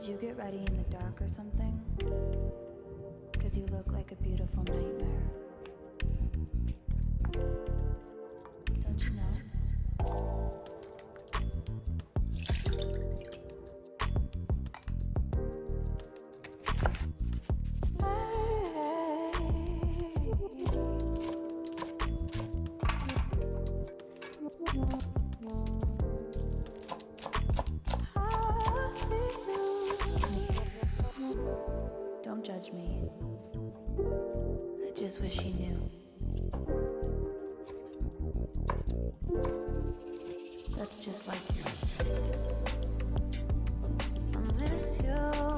Did you get ready in the dark or something? 'Cause you look like a beautiful nightmare. Don't you know? Don't judge me. I just wish you knew. That's just like you. I miss you.